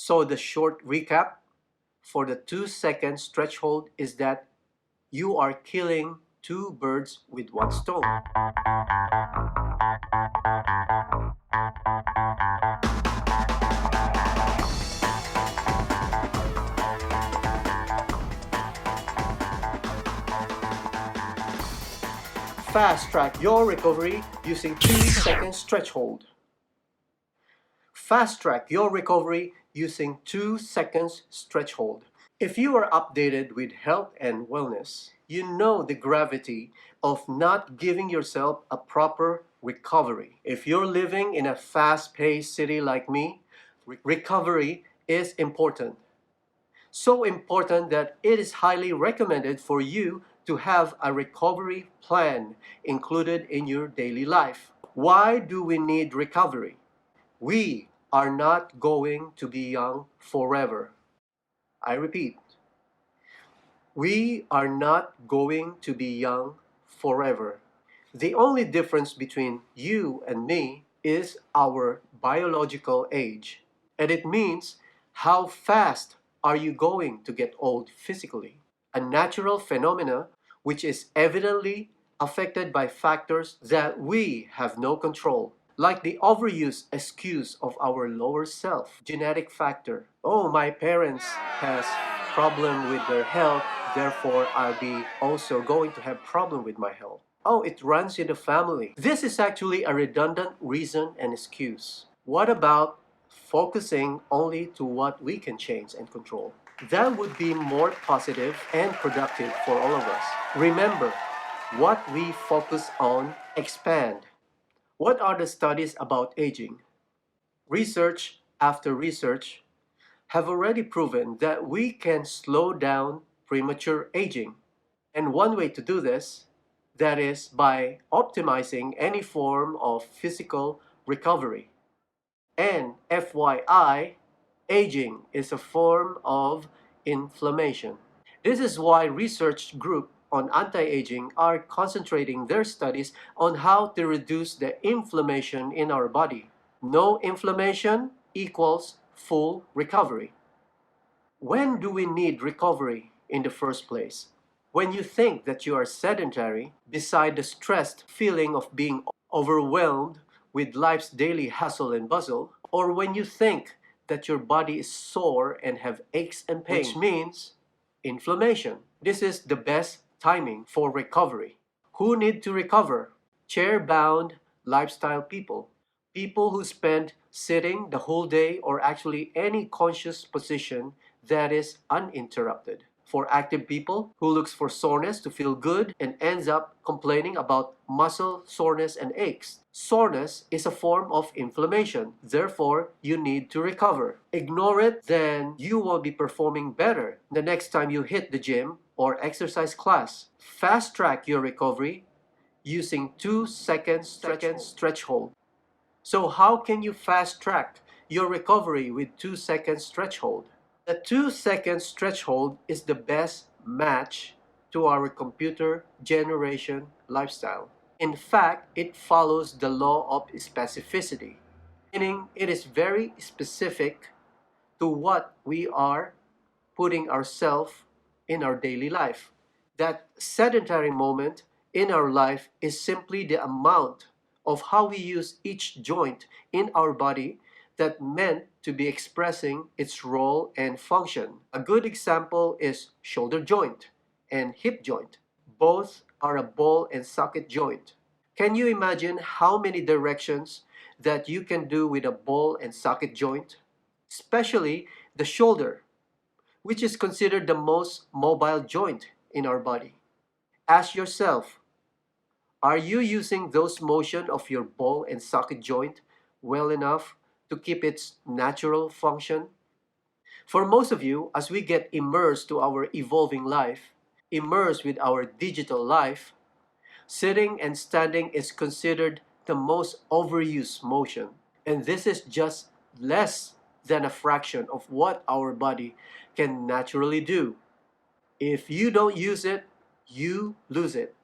So the short recap for the 2-second stretch hold is that you are killing two birds with one stone. Fast track your recovery using 2-second stretch hold. Fast track your recovery using 2 seconds stretch hold. If you are updated with health and wellness, you know the gravity of not giving yourself a proper recovery. If you're living in a fast-paced city like me, recovery is important. So important that it is highly recommended for you to have a recovery plan included in your daily life. Why do we need recovery? We are not going to be young forever. I repeat, we are not going to be young forever. The only difference between you and me is our biological age. And it means how fast are you going to get old physically? A natural phenomena which is evidently affected by factors that we have no control, like the overuse excuse of our lower self, genetic factor. Oh, my parents has problem with their health, therefore I'll be also going to have problem with my health. Oh, it runs in the family. This is actually a redundant reason and excuse. What about focusing only to what we can change and control? That would be more positive and productive for all of us. Remember, what we focus on expand. What are the studies about aging? Research after research have already proven that we can slow down premature aging. And one way to do this, that is by optimizing any form of physical recovery. And FYI, aging is a form of inflammation. This is why research group on anti-aging are concentrating their studies on how to reduce the inflammation in our body. No inflammation equals full recovery. When do we need recovery in the first place? When you think that you are sedentary, beside the stressed feeling of being overwhelmed with life's daily hustle and bustle, or when you think that your body is sore and have aches and pains, which means inflammation. This is the best timing for recovery. Who need to recover? Chair-bound lifestyle people. People who spend sitting the whole day or actually any conscious position that is uninterrupted. For active people who looks for soreness to feel good and ends up complaining about muscle soreness and aches. Soreness is a form of inflammation. Therefore, you need to recover. Ignore it, then you will be performing better the next time you hit the gym or exercise class. Fast track your recovery using 2-second stretch hold. So how can you fast track your recovery with 2-second stretch hold? The 2-second stretch hold is the best match to our computer generation lifestyle. In fact, it follows the law of specificity, meaning it is very specific to what we are putting ourselves in our daily life. That sedentary moment in our life is simply the amount of how we use each joint in our body that meant to be expressing its role and function. A good example is shoulder joint and hip joint. Both are a ball and socket joint. Can you imagine how many directions that you can do with a ball and socket joint? Especially the shoulder, which is considered the most mobile joint in our body. Ask yourself, are you using those motion of your ball and socket joint well enough to keep its natural function? For most of you, as we get immersed to our evolving life, immersed with our digital life, sitting and standing is considered the most overused motion. And this is just less than a fraction of what our body can naturally do. If you don't use it, you lose it.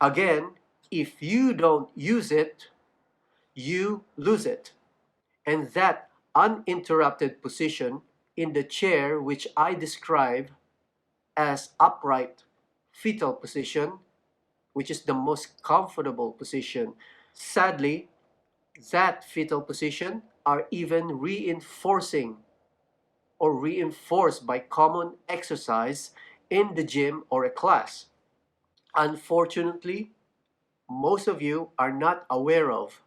Again, if you don't use it, you lose it. And that uninterrupted position in the chair, which I describe as upright fetal position, which is the most comfortable position. Sadly, that fetal position are even reinforced by common exercise in the gym or a class. Unfortunately, most of you are not aware of.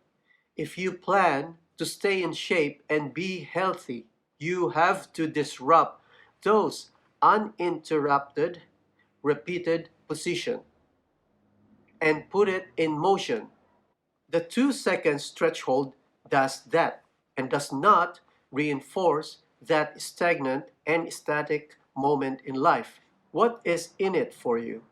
If you plan to stay in shape and be healthy, you have to disrupt those uninterrupted, repeated position and put it in motion. The 2 second stretch hold does that and does not reinforce that stagnant and static moment in life. What is in it for you?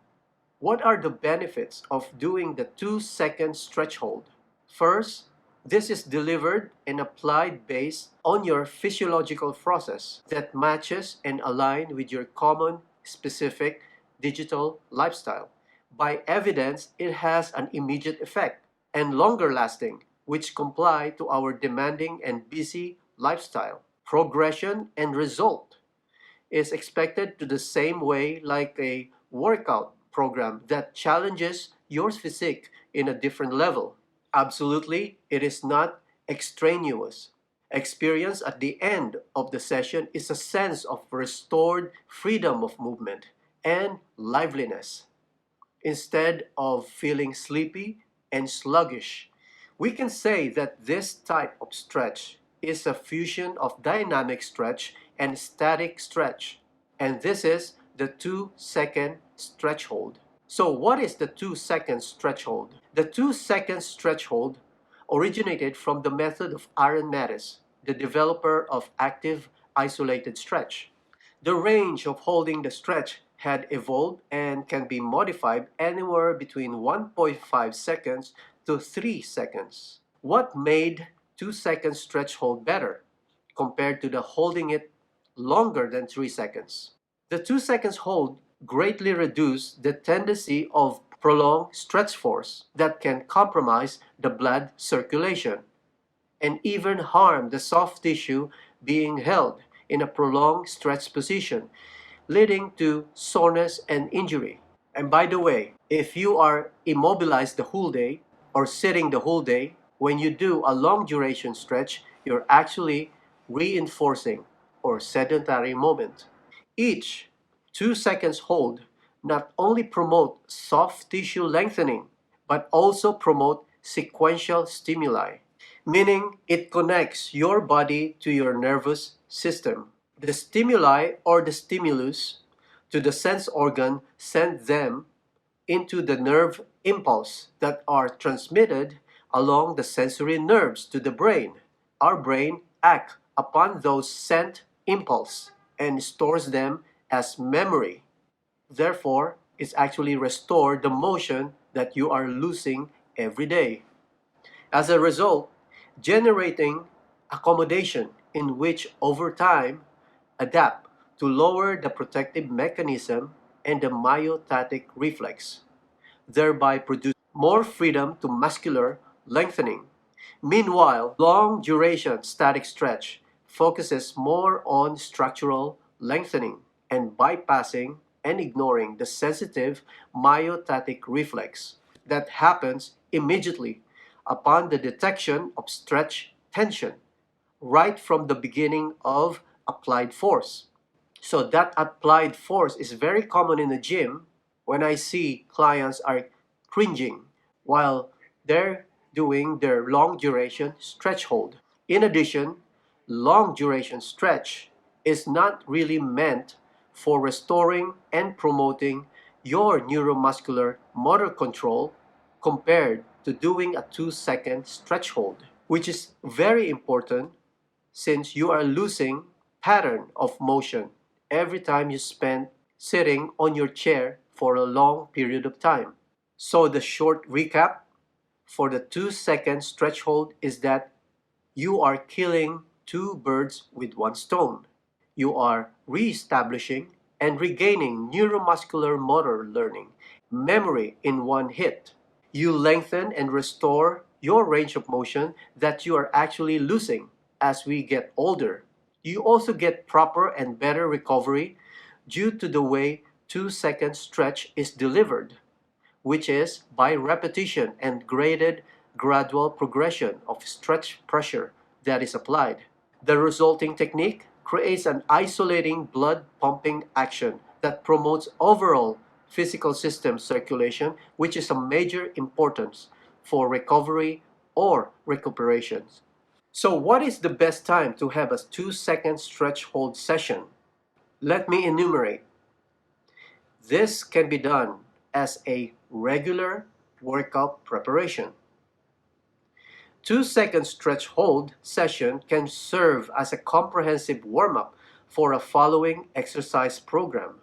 What are the benefits of doing the 2 second stretch hold? First, this is delivered and applied based on your physiological process that matches and align with your common specific digital lifestyle. By evidence, it has an immediate effect and longer lasting, which comply to our demanding and busy lifestyle. Progression and result is expected to the same way like a workout program that challenges your physique in a different level. Absolutely, it is not extraneous. Experience at the end of the session is a sense of restored freedom of movement and liveliness. Instead of feeling sleepy and sluggish, we can say that this type of stretch is a fusion of dynamic stretch and static stretch. And this is the 2 second stretch hold. So what is the 2 second stretch hold? The 2 second stretch hold originated from the method of Aaron Mattis, the developer of active isolated stretch. The range of holding the stretch had evolved and can be modified anywhere between 1.5 seconds to 3 seconds. What made 2 second stretch hold better compared to the holding it longer than 3 seconds? The 2 seconds hold greatly reduced the tendency of prolonged stretch force that can compromise the blood circulation and even harm the soft tissue being held in a prolonged stretch position, leading to soreness and injury. And by the way, if you are immobilized the whole day or sitting the whole day, when you do a long duration stretch, you're actually reinforcing or sedentary movement. Each 2 seconds hold not only promote soft tissue lengthening, but also promote sequential stimuli, meaning it connects your body to your nervous system. The stimuli or the stimulus to the sense organ send them into the nerve impulse that are transmitted along the sensory nerves to the brain. Our brain acts upon those scent impulse and stores them as memory. Therefore, it's actually restore the motion that you are losing every day. As a result, generating accommodation in which over time adapt to lower the protective mechanism and the myotatic reflex, thereby produce more freedom to muscular lengthening. Meanwhile, long duration static stretch focuses more on structural lengthening and bypassing and ignoring the sensitive myotatic reflex that happens immediately upon the detection of stretch tension right from the beginning of applied force. So that applied force is very common in the gym when I see clients are cringing while they're doing their long duration stretch hold. In addition, long duration stretch is not really meant for restoring and promoting your neuromuscular motor control compared to doing a 2 second stretch hold, which is very important since you are losing pattern of motion every time you spend sitting on your chair for a long period of time. So the short recap for the 2 second stretch hold is that you are killing two birds with one stone. You are re-establishing and regaining neuromuscular motor learning, memory in one hit. You lengthen and restore your range of motion that you are actually losing. as we get older. You also get proper and better recovery due to the way 2-second stretch is delivered, which is by repetition and graded gradual progression of stretch pressure that is applied. The resulting technique creates an isolating blood pumping action that promotes overall physical system circulation, which is of major importance for recovery or recuperations. So what is the best time to have a 2-second stretch hold session? Let me enumerate. This can be done as a regular workout preparation. 2-second stretch hold session can serve as a comprehensive warm-up for a following exercise program.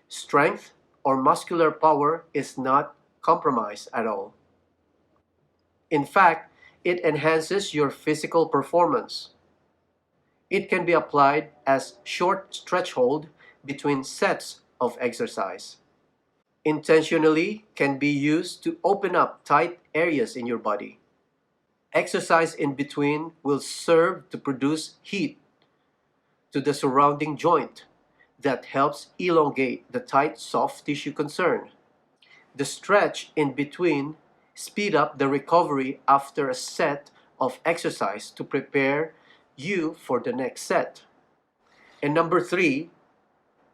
Strength or muscular power is not compromised at all. In fact, it enhances your physical performance. It can be applied as short stretch hold between sets of exercise. Intentionally can be used to open up tight areas in your body. Exercise in between will serve to produce heat to the surrounding joint that helps elongate the tight soft tissue concerned. The stretch in between speed up the recovery after a set of exercise to prepare you for the next set. And number 3,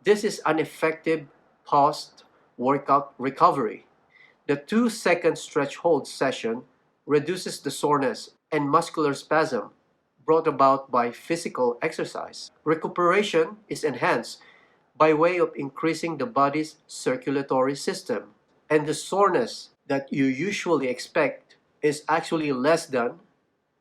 this is an effective post-workout recovery. The 2-second stretch hold session reduces the soreness and muscular spasm brought about by physical exercise. Recuperation is enhanced by way of increasing the body's circulatory system, and the soreness that you usually expect is actually less than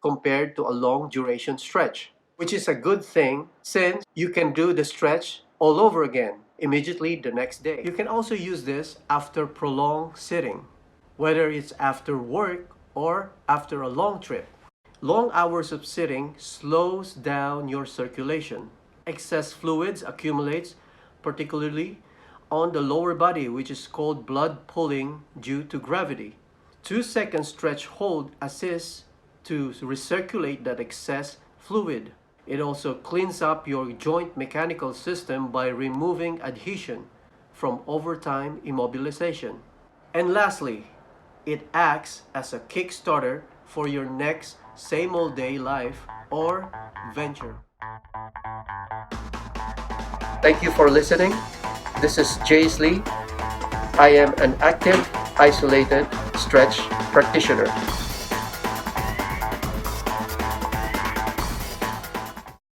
compared to a long duration stretch, which is a good thing since you can do the stretch all over again immediately the next day. You can also use this after prolonged sitting, whether it's after work or after a long trip. Long hours of sitting slows down your circulation. Excess fluids accumulates, particularly on the lower body, which is called blood pooling due to gravity. 2-second stretch hold assists to recirculate that excess fluid. It also cleans up your joint mechanical system by removing adhesion from overtime immobilization. And lastly, it acts as a kickstarter for your next same old day life or venture. Thank you for listening. This is Jace Lee. I am an active, isolated stretch practitioner.